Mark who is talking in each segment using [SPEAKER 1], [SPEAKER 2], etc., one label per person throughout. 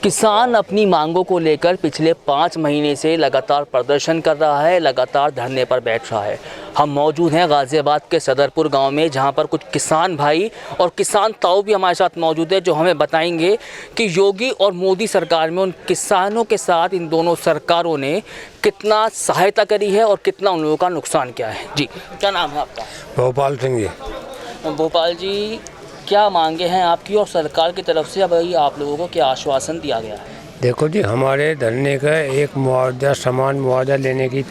[SPEAKER 1] किसान अपनी मांगों को लेकर पिछले 5 महीने से लगातार प्रदर्शन कर रहा है, लगातार धरने पर बैठ रहा है। हम मौजूद हैं गाज़ियाबाद के सदरपुर गांव में, जहां पर कुछ किसान भाई और किसान ताऊ भी हमारे साथ मौजूद है, जो हमें बताएंगे कि योगी और मोदी सरकार में उन किसानों के साथ इन दोनों सरकारों ने कितना सहायता करी है और कितना उन लोगों का नुकसान किया है। जी, क्या नाम है आपका?
[SPEAKER 2] भोपाल सिंह जी।
[SPEAKER 1] भोपाल जी, क्या मांगे हैं आपकी और सरकार की तरफ से अभी आप लोगों को क्या आश्वासन दिया गया है?
[SPEAKER 2] देखो जी, हमारे धरने का एक मुआवजा, समान मुआवजा लेने की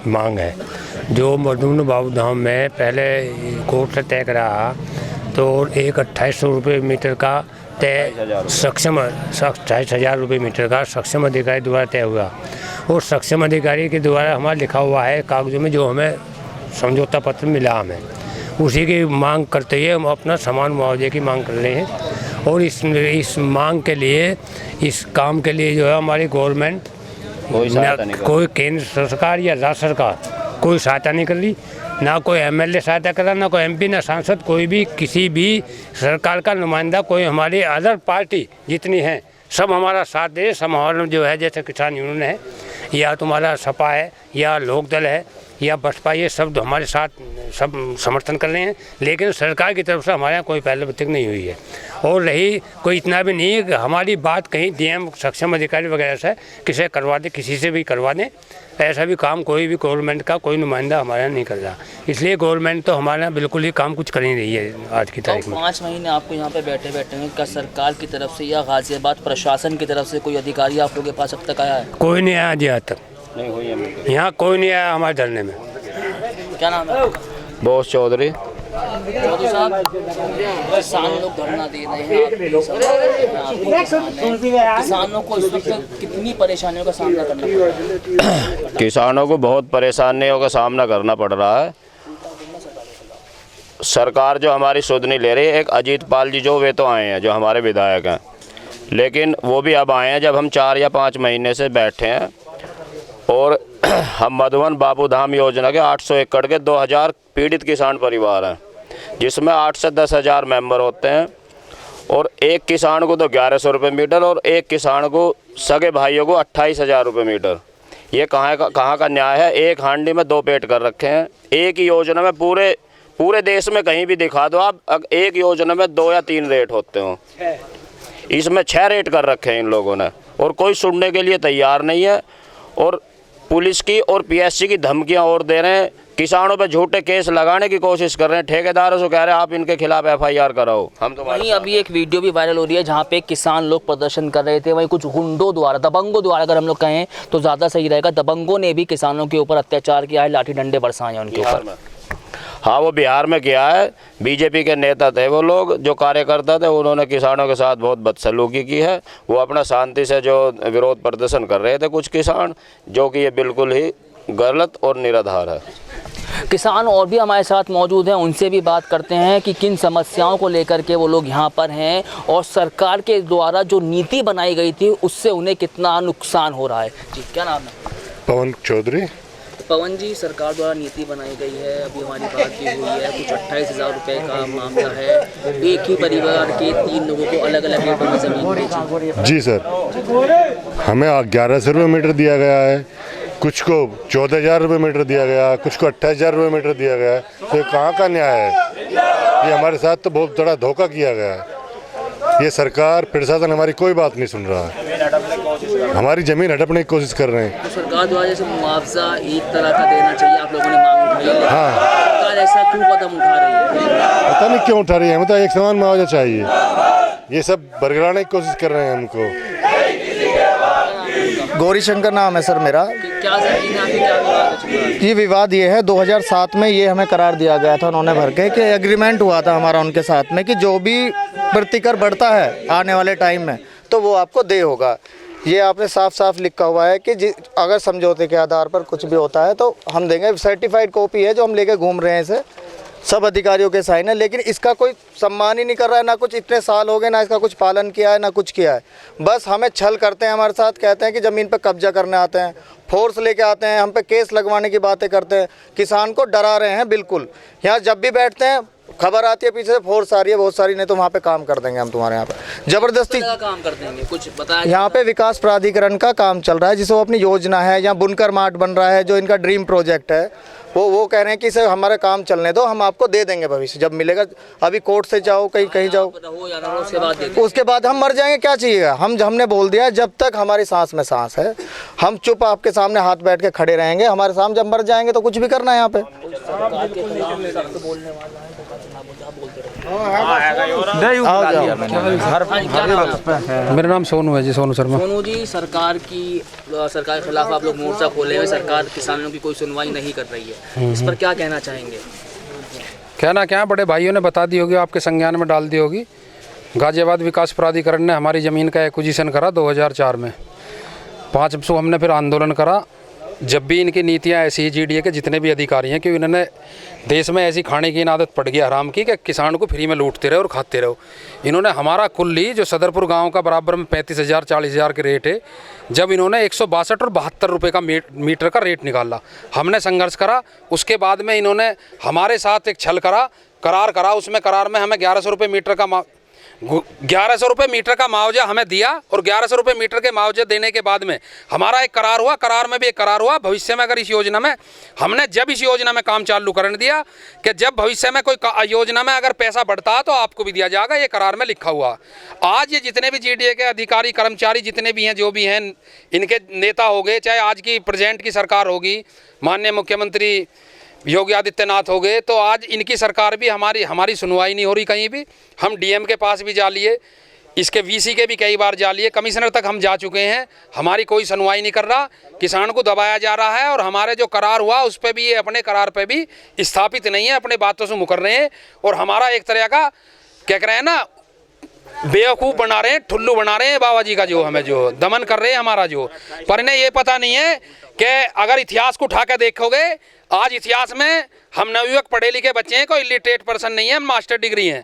[SPEAKER 2] मांग है, जो मधुबन बाबू धाम में पहले कोर्ट से तय रहा, तो 2800 रुपये मीटर का तय सक्षम 28,000 रुपये मीटर का सक्षम अधिकारी द्वारा तय हुआ। और सक्षम अधिकारी के द्वारा हमारा लिखा हुआ है कागजों में, जो हमें समझौता पत्र मिला, हमें उसी की मांग करते हुए हम अपना समान मुआवजे की मांग कर रहे हैं। और इस मांग के लिए, इस काम के लिए जो है हमारी गवर्नमेंट कोई केंद्र सरकार या राज्य सरकार कोई सहायता नहीं कर रही, ना कोई एमएलए सहायता कर रहा, ना कोई एमपी, ना सांसद, कोई भी किसी भी सरकार का नुमाइंदा, कोई हमारी अदर पार्टी जितनी है सब हमारा साथ दे। सब हमारा जो है, जैसे किसान यूनियन है या तुम्हारा सपा है या लोकदल है या बसपा, ये सब हमारे साथ सब समर्थन कर रहे हैं। लेकिन सरकार की तरफ से हमारे यहाँ कोई पहल तक नहीं हुई है। और रही कोई इतना भी नहीं है कि हमारी बात कहीं डीएम सक्षम अधिकारी वगैरह से किसी करवा दे, किसी से भी करवा दें, ऐसा भी काम कोई भी गवर्नमेंट का कोई नुमाइंदा हमारे यहाँ नहीं कर रहा। इसलिए गवर्नमेंट तो हमारे यहाँ बिल्कुल ही काम कुछ कर नहीं रही है आज की तारीख में।
[SPEAKER 1] 5 महीने आपको यहाँ पे बैठे हैं, क्या सरकार की तरफ से या गाज़ियाबाद प्रशासन की तरफ से कोई अधिकारी आप लोगों के पास अब तक आया है?
[SPEAKER 2] कोई नहीं आया जी, आज तक
[SPEAKER 1] नहीं हुई है।
[SPEAKER 2] यहाँ कोई नहीं आया हमारे धरने में।
[SPEAKER 1] क्या नाम है?
[SPEAKER 3] बोस चौधरी।
[SPEAKER 1] साहब, किसान लोग धरना दे रहे हैं, किसानों को इस वक्त कितनी परेशानियों का सामना करना पड़ रहा है?
[SPEAKER 3] किसानों को बहुत परेशानियों का सामना करना पड़ रहा है। सरकार जो हमारी सुध नहीं ले रही है। एक अजीत पाल जी जो वे तो आए हैं, जो हमारे विधायक हैं, लेकिन वो भी अब आए हैं जब हम 4 या 5 महीने से बैठे हैं। और हम मधुबन बाबू धाम योजना के 800 एकड़ के 2000 पीड़ित किसान परिवार हैं, जिसमें 8 से 10 हज़ार मेंबर होते हैं। और एक किसान को तो 1100 रुपये मीटर और एक किसान को, सगे भाइयों को 28,000 रुपये मीटर। ये कहाँ का न्याय है? एक हांडी में 2 पेट कर रखे हैं। एक ही योजना में पूरे देश में कहीं भी दिखा दो आप, एक योजना में 2 या 3 रेट होते हों, इसमें 6 रेट कर रखे हैं इन लोगों ने। और कोई सुनने के लिए तैयार नहीं है। और पुलिस की और पीएससी की धमकियां और दे रहे हैं। किसानों पे झूठे केस लगाने की कोशिश कर रहे हैं। ठेकेदारों से कह रहे हैं आप इनके खिलाफ एफआईआर कराओ। हम तो
[SPEAKER 1] वहीं अभी एक वीडियो भी वायरल हो रही है जहां पे किसान लोग प्रदर्शन कर रहे थे, वहीं कुछ गुंडों द्वारा, दबंगों द्वारा अगर हम लोग कहें तो ज़्यादा सही रहेगा, दबंगों ने भी किसानों के ऊपर अत्याचार किया है, लाठी डंडे बरसाए हैं उनके ऊपर।
[SPEAKER 3] हाँ, वो बिहार में किया है। बीजेपी के नेता थे वो लोग, जो कार्यकर्ता थे, उन्होंने किसानों के साथ बहुत बदसलूकी की है। वो अपना शांति से जो विरोध प्रदर्शन कर रहे थे कुछ किसान, जो कि ये बिल्कुल ही गलत और निराधार है।
[SPEAKER 1] किसान और भी हमारे साथ मौजूद हैं, उनसे भी बात करते हैं कि किन समस्याओं को लेकर के वो लोग यहाँ पर हैं और सरकार के द्वारा जो नीति बनाई गई थी उससे उन्हें कितना नुकसान हो रहा है। जी, क्या नाम है?
[SPEAKER 4] पवन चौधरी।
[SPEAKER 1] पवन जी, सरकार द्वारा नीति बनाई गई है, अभी हमारी बात भी हुई है, कुछ 28,000 रुपये का मामला है, एक ही परिवार के 3 लोगों को अलग अलग रेटों में ज़मीन बेची।
[SPEAKER 4] जी सर, हमें 1100 रुपये मीटर दिया गया है, कुछ को 14,000 रुपये मीटर दिया गया, कुछ को 28,000 रुपये मीटर दिया गया है। तो ये कहाँ का न्याय है? ये हमारे साथ तो बहुत बड़ा धोखा किया गया है। ये सरकार, प्रशासन हमारी कोई बात नहीं सुन रहा है, हमारी ज़मीन हड़पने की कोशिश कर रहे हैं।
[SPEAKER 1] तो सरकार द्वारा जैसे मुआवजा एक तरह का देना चाहिए, आप लोगों ने मांग उठाई है,
[SPEAKER 4] हाँ,
[SPEAKER 1] सरकार ऐसा क्यों कदम उठा रही है?
[SPEAKER 4] पता नहीं क्यों उठा रही है। हमें तो एक समान मुआवजा चाहिए। ये सब बरगलाने की कोशिश कर रहे हैं हमको।
[SPEAKER 5] गौरी शंकर नाम है सर मेरा।
[SPEAKER 1] क्या विवाद?
[SPEAKER 5] ये विवाद ये है, 2007 में ये हमें करार दिया गया था उन्होंने भर के, कि एग्रीमेंट हुआ था हमारा उनके साथ में कि जो भी प्रतिकर बढ़ता है आने वाले टाइम में तो वो आपको दे होगा। ये आपने साफ साफ लिखा हुआ है कि अगर समझौते के आधार पर कुछ भी होता है तो हम देंगे। सर्टिफाइड कॉपी है जो हम लेके घूम रहे हैं, इसे सब अधिकारियों के साइन है, लेकिन इसका कोई सम्मान ही नहीं कर रहा है। ना कुछ, इतने साल हो गए, ना इसका कुछ पालन किया है, ना कुछ किया है। बस हमें छल करते हैं हमारे साथ, कहते हैं कि ज़मीन पर कब्जा करने आते हैं, फोर्स लेके आते हैं, हम पे केस लगवाने की बातें करते हैं, किसान को डरा रहे हैं बिल्कुल। यहाँ जब भी बैठते हैं खबर आती है पीछे से फोर्स आ रही है बहुत सारी, नहीं तो वहाँ पे काम कर देंगे हम तुम्हारे यहाँ पे। ज़बरदस्ती
[SPEAKER 1] काम कर देंगे, कुछ बताया
[SPEAKER 5] यहाँ पे विकास प्राधिकरण का काम चल रहा है, जिसको अपनी योजना है, यहाँ बुनकर मार्ट बन रहा है, जो इनका ड्रीम प्रोजेक्ट है, वो कह रहे हैं कि सर हमारा काम चलने दो, हम आपको दे देंगे भविष्य जब मिलेगा। अभी कोर्ट से जाओ, कहीं जाओ,
[SPEAKER 1] हो या ना हो, उसके बाद देते
[SPEAKER 5] उसके बाद हम मर जाएंगे, क्या चाहिएगा। हमने बोल दिया जब तक हमारी सांस में सांस है, हम चुप आपके सामने हाथ बैठ के खड़े रहेंगे, हमारे सामने जब मर जाएंगे तो कुछ भी करना है यहाँ पे।
[SPEAKER 6] मेरा नाम सोनू है जी, सोनू शर्मा।
[SPEAKER 1] सोनू जी, सरकार के खिलाफ आप लोग मोर्चा खोले हुए, सरकार किसानों की कोई सुनवाई नहीं कर रही है, इस पर क्या कहना चाहेंगे?
[SPEAKER 6] कहना क्या, बड़े भाइयों ने बता दी होगी, आपके संज्ञान में डाल दी होगी। गाजियाबाद विकास प्राधिकरण ने हमारी ज़मीन का एक्विजिशन करा 2004 में। 500 हमने फिर आंदोलन करा। जब भी इनकी नीतियाँ ऐसी ही, GDA के जितने भी अधिकारी हैं, क्योंकि इन्होंने देश में ऐसी खाने की आदत पड़ गई हराम की कि किसान को फ्री में लूटते रहे और खाते रहो। इन्होंने हमारा कुल्ली जो सदरपुर गांव का बराबर में 35,000 40,000 के रेट है, जब इन्होंने 162 और 72 रुपये का मीटर का रेट निकाला, हमने संघर्ष करा। उसके बाद में इन्होंने हमारे साथ एक छल करा, करार करा। उसमें करार में हमें 1100 रुपये मीटर का 1100 रुपये मीटर का मुआवजा हमें दिया, और 1100 रुपये मीटर के मुआवजे देने के बाद में हमारा एक करार हुआ। करार में भी एक करार हुआ, भविष्य में अगर इस योजना में हमने जब इस योजना में काम चालू करने दिया कि जब भविष्य में कोई योजना में अगर पैसा बढ़ता तो आपको भी दिया जाएगा, ये करार में लिखा हुआ। आज ये जितने भी GDA के अधिकारी कर्मचारी जितने भी हैं, जो भी हैं, इनके नेता हो गए, चाहे आज की प्रेजेंट की सरकार होगी, माननीय मुख्यमंत्री योगी आदित्यनाथ हो गए, तो आज इनकी सरकार भी हमारी सुनवाई नहीं हो रही कहीं भी। हम DM के पास भी जा लिए, इसके VC के भी कई बार जा लिए, कमिश्नर तक हम जा चुके हैं, हमारी कोई सुनवाई नहीं कर रहा। किसान को दबाया जा रहा है, और हमारे जो करार हुआ उस पर भी, ये अपने करार पर भी स्थापित नहीं है, अपने बातों से मुकर रहे हैं। और हमारा एक तरह का क्या कह रहे हैं ना, बेवकूफ़ बना रहे हैं, ठुल्लू बना रहे हैं बाबा जी का, जो हमें जो दमन कर रहे हैं हमारा जो। पर इन्हें ये पता नहीं है कि अगर इतिहास को उठा कर देखोगे, आज इतिहास में हम नवयुवक पढ़े लिखे बच्चे हैं, कोई इलिटरेट पर्सन नहीं है, हम मास्टर डिग्री हैं।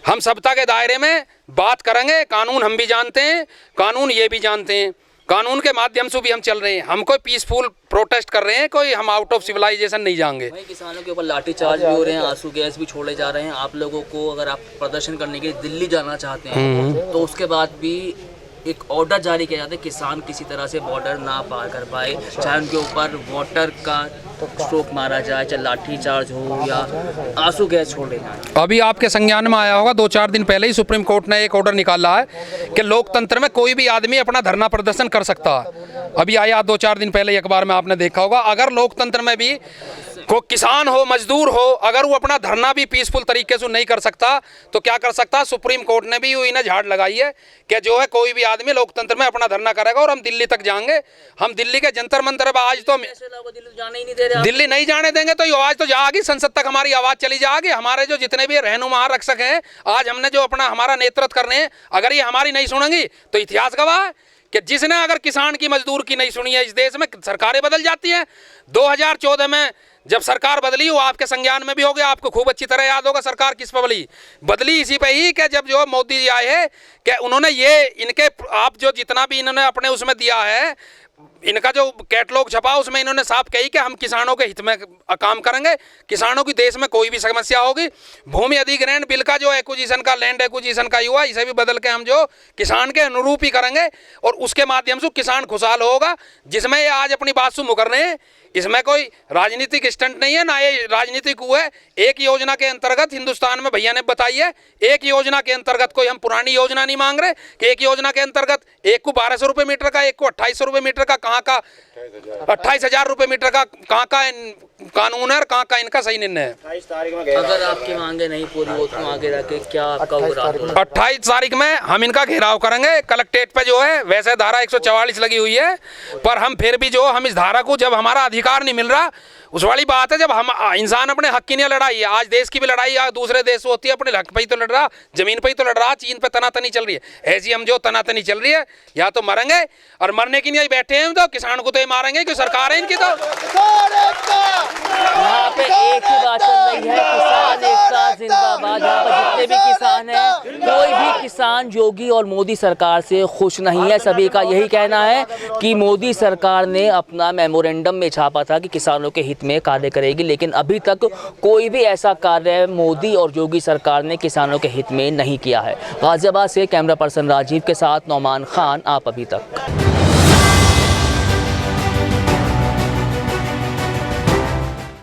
[SPEAKER 6] हम सभ्यता के दायरे में बात करेंगे। कानून हम भी जानते हैं, कानून ये भी जानते हैं, कानून के माध्यम से भी हम चल रहे हैं। हम कोई पीसफुल प्रोटेस्ट कर रहे हैं, कोई हम आउट ऑफ सिविलाइजेशन नहीं जाएंगे।
[SPEAKER 1] वहीं किसानों के ऊपर लाठीचार्ज भी हो रहे हैं, आंसू गैस भी छोड़े जा रहे हैं। आप लोगों को अगर आप प्रदर्शन करने के लिए दिल्ली जाना चाहते हैं तो उसके बाद भी एक ऑर्डर जारी किया जाता है, किसान किसी तरह से बॉर्डर ना पार कर पाए, चाहे उनके ऊपर वाटर का स्ट्रोक मारा जाए, चाहे लाठी चार्ज हो या आंसू गैस छोड़े जाए।
[SPEAKER 6] अभी आपके संज्ञान में आया होगा, 2-4 दिन पहले ही सुप्रीम कोर्ट ने एक ऑर्डर निकाला है कि लोकतंत्र में कोई भी आदमी अपना धरना प्रदर्शन कर सकता है। अभी आया 2-4 दिन पहले अखबार में, आपने देखा होगा। अगर लोकतंत्र में भी को किसान हो, मजदूर हो, अगर वो अपना धरना भी पीसफुल तरीके से नहीं कर सकता तो क्या कर सकता? सुप्रीम कोर्ट ने भी इन्हें झाड़ लगाई है कि जो है कोई भी आदमी लोकतंत्र में अपना धरना करेगा। और हम दिल्ली तक जाएंगे, हम दिल्ली के जंतर मंतर पर आज तो दिल्ली नहीं जाने देंगे, तो ये आवाज़ तो जाएगी, संसद तक हमारी आवाज़ चली जाएगी। हमारे जो जितने भी रहनुमा रक्षक हैं, आज हमने जो अपना हमारा नेतृत्व करने हैं, अगर ये हमारी नहीं सुनेंगी तो इतिहास गवाह है कि जिसने अगर किसान की मजदूर की नहीं सुनी है, इस देश में सरकारें बदल जाती हैं। 2014 में जब सरकार बदली, वो आपके संज्ञान में भी हो गया, आपको खूब अच्छी तरह याद होगा सरकार किस पर बदली इसी पे ही कि जब जो मोदी जी आए हैं कि उन्होंने ये इनके आप जो जितना भी इन्होंने अपने उसमें दिया है, इनका जो कैटलॉग छपा उसमें इन्होंने साफ कही कि हम किसानों के हित में काम करेंगे। किसानों की देश में कोई भी समस्या होगी, भूमि अधिग्रहण बिल का जो एक्विजिशन का, लैंड एक्विजिशन का हुआ, इसे भी बदल के हम जो किसान के अनुरूप ही करेंगे और उसके माध्यम से किसान खुशहाल होगा। जिसमें ये आज अपनी बात से मुकर रहे हैं, इसमें कोई राजनीतिक स्टंट नहीं है, ना ये राजनीतिक हुआ है। एक योजना के अंतर्गत हिंदुस्तान में भैया ने बताई है, एक योजना के अंतर्गत कोई हम पुरानी योजना नहीं मांग रहे कि एक योजना के अंतर्गत एक को 1200 रुपये मीटर का, एक को 2800 रुपये मीटर का, कहाँ का 28,000 रुपये मीटर का कहाँ का कानून है और कहाँ का इनका सही निर्णय है।
[SPEAKER 1] अगर आपकी मांगे नहीं पूरी हो तो आगे रखे क्या आपका
[SPEAKER 6] 28 तारीख में हम इनका घेराव करेंगे कलेक्ट्रेट पे। जो है वैसे धारा 144 लगी हुई है, पर हम फिर भी जो हम इस धारा को, जब हमारा अधिकार नहीं मिल रहा, उस वाली बात है, जब हम इंसान अपने हक की नहीं लड़ाई है। आज देश की भी लड़ाई या दूसरे देश से होती है, अपने हक पे ही तो लड़ रहा, जमीन पे ही तो लड़ रहा। चीन पे तनातनी चल रही है, ऐसी हम जो तनातनी चल रही है, या तो मरेंगे, और मरने की नहीं बैठे हैं तो किसान को तो ये मारेंगे कि सरकार है इनकी। तो
[SPEAKER 1] यहाँ पे एक ही बात चल रही है, किसान एकता जिंदाबाद। यहाँ पर जितने भी किसान हैं कोई भी किसान योगी और मोदी सरकार से खुश नहीं है। सभी का यही कहना है कि मोदी सरकार ने अपना मेमोरेंडम में छापा था कि किसानों के हित में कार्य करेगी, लेकिन अभी तक कोई भी ऐसा कार्य मोदी और योगी सरकार ने किसानों के हित में नहीं किया है। गाजियाबाद से कैमरा पर्सन राजीव के साथ नौमान खान, आप अभी तक।